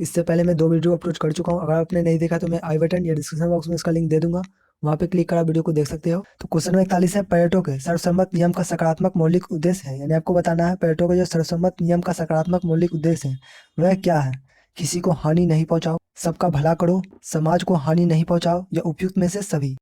इससे पहले मैं 2 वीडियो अपलोड कर चुका हूँ। अगर आपने नहीं देखा तो मैं आई बटन या डिस्क्रिप्शन बॉक्स में इसका लिंक दे दूंगा, वहाँ पे क्लिक कर आप वीडियो को देख सकते हो। तो क्वेश्चन नंबर 41 है, पेरेटो के सर्वसम्मत नियम का सकारात्मक मौलिक उद्देश्य है। यानी आपको बताना है पेरेटो के जो सर्वसम्मत नियम का सकारात्मक मौलिक उद्देश्य है वह क्या है। किसी को हानि नहीं पहुंचाओ, सबका भला करो, समाज को हानि नहीं पहुंचाओ, या उपयुक्त में से सभी।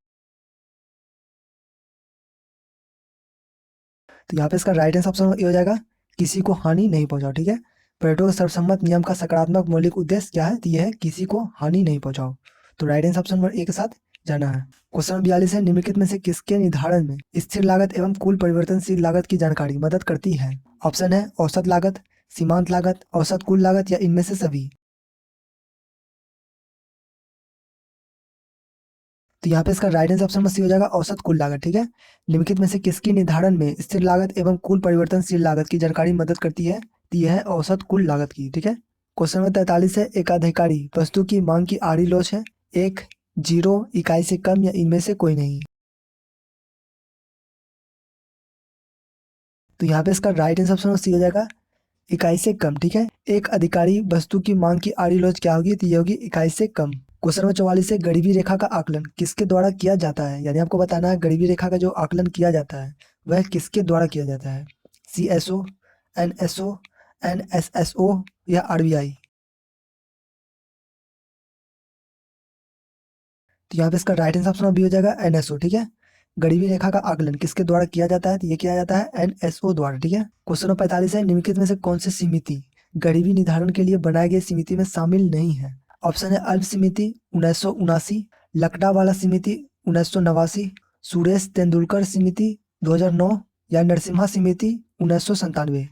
तो यहाँ पे इसका राइट आंसर ऑप्शन ये हो जाएगा, किसी को हानि नहीं पहुंचाओ। ठीक है, पेरेटो के सर्वसम्मत नियम का सकारात्मक मौलिक उद्देश्य क्या है, तो ये है किसी को हानि नहीं पहुंचाओ। तो right answer option number A के साथ जाना है। क्वेश्चन नंबर 42 है, निम्नलिखित में से किसके निर्धारण में स्थिर लागत एवं कुल परिवर्तनशील लागत की जानकारी मदद करती है। ऑप्शन है औसत लागत, सीमांत लागत, औसत कुल लागत, या इनमें से सभी। तो यहाँ पे इसका राइट आंसर ऑप्शन में सी हो जाएगा, औसत कुल लागत। ठीक है, निम्नलिखित में से किसकी निर्धारण में स्थिर लागत एवं कुल परिवर्तनशील लागत की जानकारी मदद करती है, तो यह है औसत कुल लागत की। ठीक है, क्वेश्चन नंबर 43 है, एकाधिकारी वस्तु की मांग की आड़ी लोच है, 1, 0, इकाई से कम, या इनमें से कोई नहीं। तो यहाँ पे इसका राइट आंसर ऑप्शन सी हो जाएगा, इकाई से कम। ठीक है, एक अधिकारी वस्तु की मांग की आड़ी लोच क्या होगी, तो ये होगी इकाई से कम। क्वेश्चन नंबर 44 है, गरीबी रेखा का आकलन किसके द्वारा किया जाता है। यानी आपको बताना है गरीबी रेखा का जो आकलन किया जाता है वह किसके द्वारा किया जाता है। CSO, NSO, NSSO, या RBI। तो यहाँ पे इसका राइट आंसर ऑप्शन बी हो जाएगा, NSO। ठीक है, गरीबी रेखा का आकलन किसके द्वारा किया जाता है, तो ये किया जाता है NSO द्वारा। ठीक है, क्वेश्चन नंबर 45 है, निम्नलिखित में से कौन सी समिति गरीबी निर्धारण के लिए बनाई गई समिति में शामिल नहीं है। ऑप्शन है अल्प समिति 1979, लकड़ावाला समिति 1989, सुरेश तेंदुलकर समिति 2009, या नरसिम्हा समिति 1997।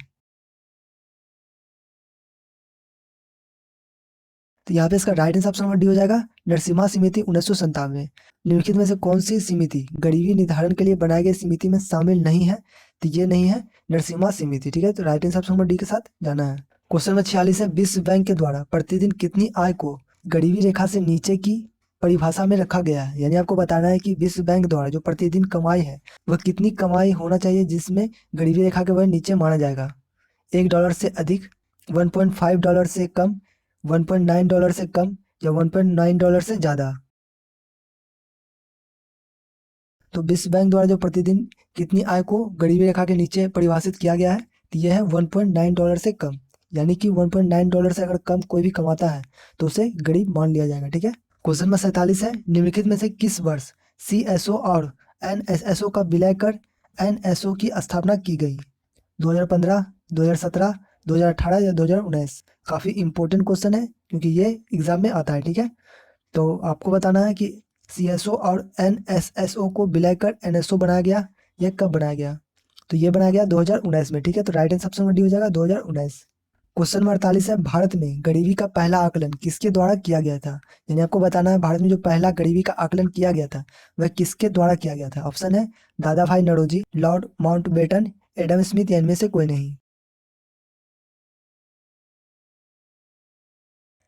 तो यहाँ पे इसका right answer option number D हो जाएगा, नरसिम्हा समिति 1997। निम्नलिखित में से कौन सी समिति गरीबी निर्धारण के लिए बनाई गई समिति में शामिल नहीं है, तो ये नहीं है नरसिम्हा समिति। ठीक है, तो right answer option number D के साथ जाना है। क्वेश्चन नंबर 46 है, विश्व बैंक के द्वारा प्रतिदिन कितनी आय को गरीबी रेखा से नीचे की परिभाषा में रखा गया है। यानी आपको बताना है कि विश्व बैंक द्वारा जो प्रतिदिन कमाई है वह कितनी कमाई होना चाहिए जिसमें गरीबी रेखा के वह नीचे माना जाएगा। $1 से अधिक, $1.5 से कम, $1.9 से कम, या $1.9 से ज्यादा। तो विश्व बैंक द्वारा जो प्रतिदिन कितनी आय को गरीबी रेखा के नीचे परिभाषित किया गया है, तो यह है $1.9 से कम। यानी कि $1.9 से अगर कम कोई भी कमाता है तो उसे गरीब मान लिया जाएगा। ठीक है, क्वेश्चन नंबर 47 है, निम्नलिखित में से किस वर्ष CSO और NSSO का विलय कर NSO की स्थापना की गई। 2015, 2017, 2018, या 2019। काफी इंपॉर्टेंट क्वेश्चन है क्योंकि ये एग्जाम में आता है। ठीक है, तो आपको बताना है कि CSO और NSSO को विलय कर NSO बनाया गया, यह कब बनाया गया, तो ये बनाया गया 2019 में। ठीक है, तो राइट आंसर ऑप्शन डी हो जाएगा 2019। क्वेश्चन नंबर 48 है, भारत में गरीबी का पहला आकलन किसके द्वारा किया गया था। यानी आपको बताना है भारत में जो पहला गरीबी का आकलन किया गया था वह किसके द्वारा किया गया था। ऑप्शन है Dadabhai Naoroji, Lord Mountbatten, Adam Smith, या इनमें से कोई नहीं।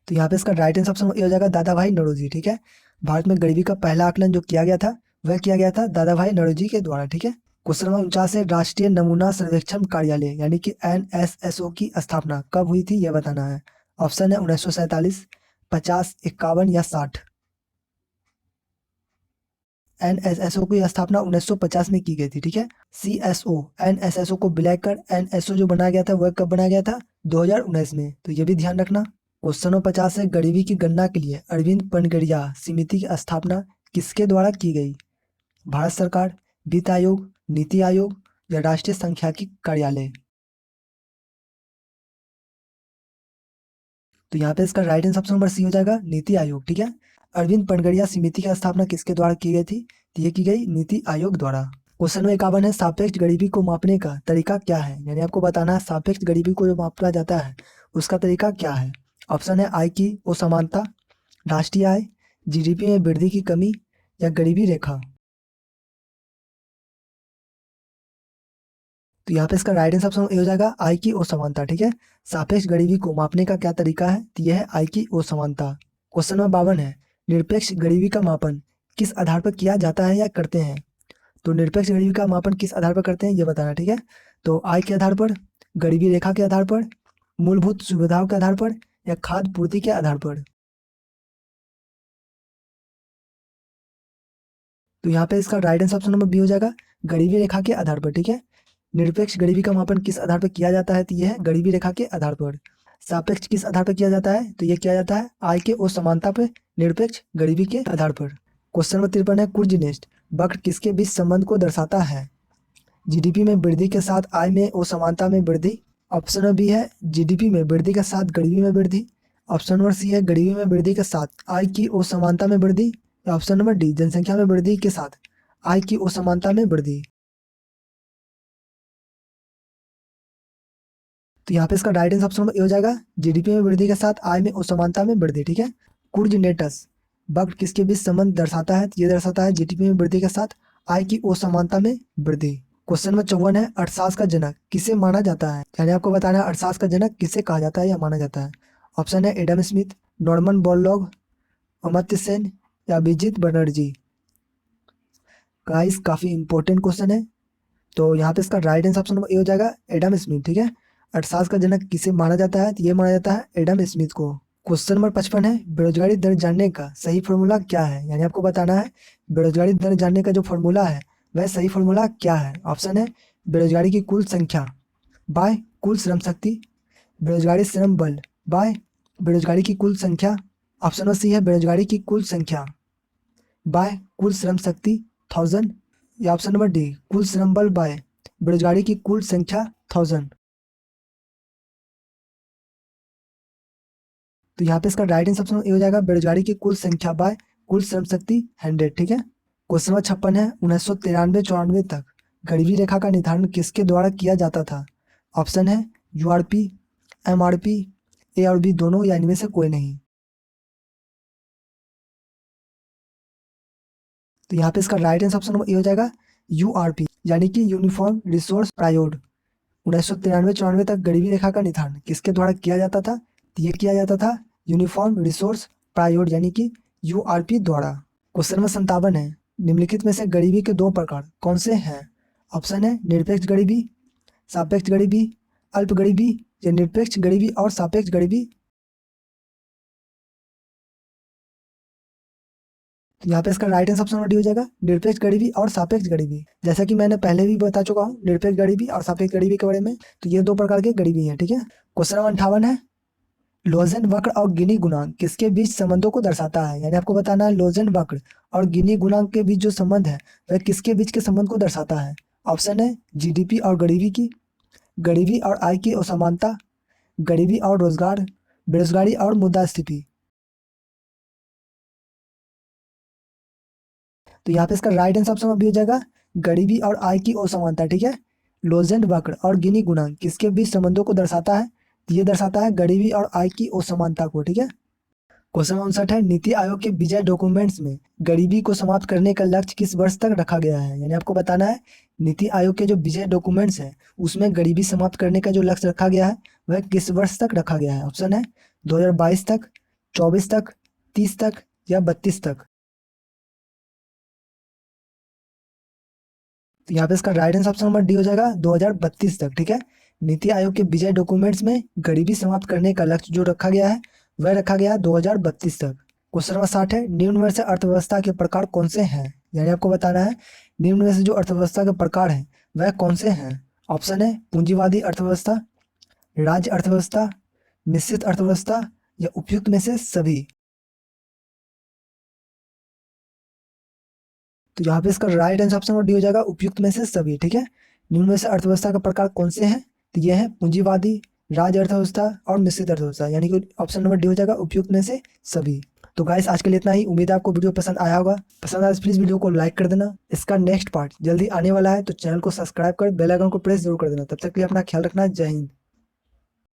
तो यहाँ पे इसका राइट आंसर ऑप्शन ये हो जाएगा दादा भाई नौरोजी। ठीक है, भारत में गरीबी का पहला आकलन जो किया गया था वह किया गया था दादा भाई नौरोजी के द्वारा। ठीक है, क्वेश्चन नंबर 49 है, राष्ट्रीय नमूना सर्वेक्षण कार्यालय यानी कि NSSO की स्थापना कब हुई थी, यह बताना है। ऑप्शन है 1947, 50, 51, या 60। NSSO की स्थापना 1950 में की गई थी। ठीक है, CSO NSSO को विलय कर NSO जो बनाया गया था वह कब बनाया गया था, 2019 में। तो ये भी ध्यान रखना। क्वेश्चन नंबर 50 है, गरीबी की गणना के लिए अरविंद पनगड़िया समिति की स्थापना किसके द्वारा की गई। भारत सरकार, वित्त आयोग, नीति आयोग, या राष्ट्रीय सांख्यिकी कार्यालय। तो यहाँ पे इसका right answer option number C हो जाएगा, नीति आयोग। ठीक है, अरविंद पनगड़िया समिति की स्थापना किसके द्वारा की गई थी, तो ये की गई नीति आयोग द्वारा। क्वेश्चन नंबर 51 है, सापेक्ष गरीबी को मापने का तरीका क्या है। यानी आपको बताना है सापेक्ष गरीबी को जो मापा जाता है उसका तरीका क्या है। ऑप्शन है आय की असमानता, राष्ट्रीय आय, GDP में वृद्धि की कमी, या गरीबी रेखा। तो यहाँ पे इसका राइट आंसर ऑप्शन ए हो जाएगा, आय की असमानता। ठीक है, सापेक्ष गरीबी को मापने का क्या तरीका है, तो यह है आय की असमानता। क्वेश्चन नंबर 52 है, निरपेक्ष गरीबी का मापन किस आधार पर किया जाता है या करते हैं। तो निरपेक्ष गरीबी का मापन किस आधार पर करते हैं ये बताना। ठीक है, तो आय के आधार पर, गरीबी रेखा के आधार पर, मूलभूत सुविधाओं के आधार पर, या खाद्य पूर्ति के आधार पर। तो यहाँ पे इसका right answer option number B हो जाएगा, गरीबी रेखा के आधार पर। ठीक है, निरपेक्ष गरीबी का मापन किस आधार पर किया जाता है? तो यह है गरीबी रेखा के आधार पर। सापेक्ष किस आधार पर किया जाता है? तो यह किया जाता है आय के असमानता पर, निरपेक्ष गरीबी के आधार पर। क्वेश्चन नंबर 53 है, कुर्जनेस्ट वक्र किसके बीच संबंध को दर्शाता है? जीडीपी में वृद्धि के साथ आय में असमानता में वृद्धि। ऑप्शन नंबर बी है जीडीपी में वृद्धि के साथ गरीबी में वृद्धि। ऑप्शन नंबर सी है गरीबी में वृद्धि के साथ आय की असमानता में वृद्धि। ऑप्शन नंबर डी जनसंख्या में वृद्धि के साथ आय की असमानता में वृद्धि। तो यहाँ पे इसका right answer option number A हो जाएगा, जीडीपी में वृद्धि के साथ आय में असमानता में वृद्धि। ठीक है, कुर्जनेटस वक्र किसके बीच संबंध दर्शाता है? तो ये दर्शाता है जीडीपी में वृद्धि के साथ आय की असमानता में वृद्धि। क्वेश्चन नंबर 54 है, अर्थशास्त्र का जनक किसे माना जाता है? यानी आपको बताना है अर्थशास्त्र का जनक किसे कहा जाता है या माना जाता है। ऑप्शन है Adam Smith, Norman Borlaug, Amartya Sen या अभिजीत बनर्जी। गाइस काफी इंपॉर्टेंट क्वेश्चन है, तो यहाँ पे इसका right answer option number A हो जाएगा, एडम स्मिथ। ठीक है, अर्थशास्त्र का जनक किसे माना जाता है? तो ये माना जाता है एडम स्मिथ को। क्वेश्चन नंबर 55 है, बेरोजगारी दर जानने का सही फॉर्मूला क्या है? यानी आपको बताना है बेरोजगारी दर जानने का जो फॉर्मूला है वह सही फॉर्मूला क्या है। ऑप्शन है बेरोजगारी की कुल संख्या बाय कुल श्रम शक्ति, बेरोजगारी श्रम बल बाय बेरोजगारी की कुल संख्या। ऑप्शन नंबर सी है बेरोजगारी की कुल संख्या बाय कुल श्रम शक्ति 1000, या ऑप्शन नंबर डी कुल श्रम बल बाय बेरोजगारी की कुल संख्या 1000। तो यहाँ पे इसका राइट आंसर ऑप्शन ए हो जाएगा, बेरोजगारी की कुल संख्या बाय कुल श्रम शक्ति 100। ठीक है, क्वेश्चन नंबर 56 है, 1993-94 तक गरीबी रेखा का निर्धारण किसके द्वारा किया जाता था? ऑप्शन है यूआरपी, एमआरपी, ए और बी दोनों या इनमें से कोई नहीं। तो यहाँ पे इसका right answer option number A हो जाएगा, यूआरपी यानी कि यूनिफॉर्म रिसोर्स प्रायोड। 1993-94 तक गरीबी रेखा का निर्धारण किसके द्वारा किया जाता था? तो ये किया जाता था यूनिफॉर्म रिसोर्स प्रायोड यानी कि यूआरपी द्वारा। क्वेश्चन नंबर 57 है, निम्नलिखित में से गरीबी के दो प्रकार कौन से हैं? ऑप्शन है निरपेक्ष गरीबी, सापेक्ष गरीबी, अल्प गरीबी या निरपेक्ष गरीबी और सापेक्ष गरीबी। तो यहाँ पे इसका right answer option number D हो जाएगा, निरपेक्ष गरीबी और सापेक्ष गरीबी। जैसा कि मैंने पहले भी बता चुका हूँ निरपेक्ष गरीबी और सापेक्ष गरीबी के बारे में, तो ये दो प्रकार की गरीबी है। ठीक है, क्वेश्चन नंबर 58 है, लोजेन वक्र और गिनी गुणांक किसके बीच संबंधों को दर्शाता है? यानी आपको बताना है लोजेन वक्र और गिनी गुणांक के बीच जो संबंध है वह किसके बीच के संबंध को दर्शाता है। ऑप्शन है जीडीपी और गरीबी की, गरीबी और आय की असमानता, गरीबी और रोजगार, बेरोजगारी और मुद्रास्फीति। तो यहाँ पे इसका राइट आंसर ऑप्शन भी हो जाएगा गरीबी और आय की असमानता। ठीक है, लोजेंड वक्र और गिनी गुणांक किसके बीच संबंधों को दर्शाता है? तो ये दर्शाता है गरीबी और आय की असमानता को। ठीक है, क्वेश्चन 59 है, नीति आयोग के विजय डॉक्यूमेंट्स में गरीबी को समाप्त करने का लक्ष्य किस वर्ष तक रखा गया है? यानी आपको बताना है नीति आयोग के जो विजय डॉक्यूमेंट्स है उसमें गरीबी समाप्त करने का जो लक्ष्य रखा गया है वह किस वर्ष तक रखा गया है। ऑप्शन है 2022 तक, 24 तक, 30 तक या 32 तक। तो यहाँ पे इसका right answer option number D हो जाएगा 2032 तक। ठीक है, नीति आयोग के विजय डॉक्यूमेंट्स में गरीबी समाप्त करने का लक्ष्य जो रखा गया है वह रखा गया है 2032 तक। क्वेश्चन नंबर 60 है, निम्न में से अर्थव्यवस्था के प्रकार कौन से हैं? यानी आपको बताना है निम्न में से जो अर्थव्यवस्था के प्रकार हैं वह कौन से हैं। ऑप्शन है पूंजीवादी अर्थव्यवस्था, राज्य अर्थव्यवस्था, मिश्रित अर्थव्यवस्था या उपयुक्त में से सभी। तो यहाँ पे इसका राइट आंसर ऑप्शन डी हो जाएगा उपयुक्त में से सभी। ठीक है, निम्न में से अर्थव्यवस्था का प्रकार कौन से हैं? तो ये है पूंजीवादी, राज्य अर्थव्यवस्था और मिश्रित अर्थव्यवस्था, यानी कि ऑप्शन नंबर डी हो जाएगा उपयुक्त में से सभी। तो गाइस आज के लिए इतना ही, उम्मीद है आपको वीडियो पसंद आया होगा। पसंद आया तो प्लीज वीडियो को लाइक कर देना। इसका नेक्स्ट पार्ट जल्दी आने वाला है, तो चैनल को सब्सक्राइब कर बेल आइकन को प्रेस जरूर कर देना। तब तक के लिए अपना ख्याल रखना, जय हिंद।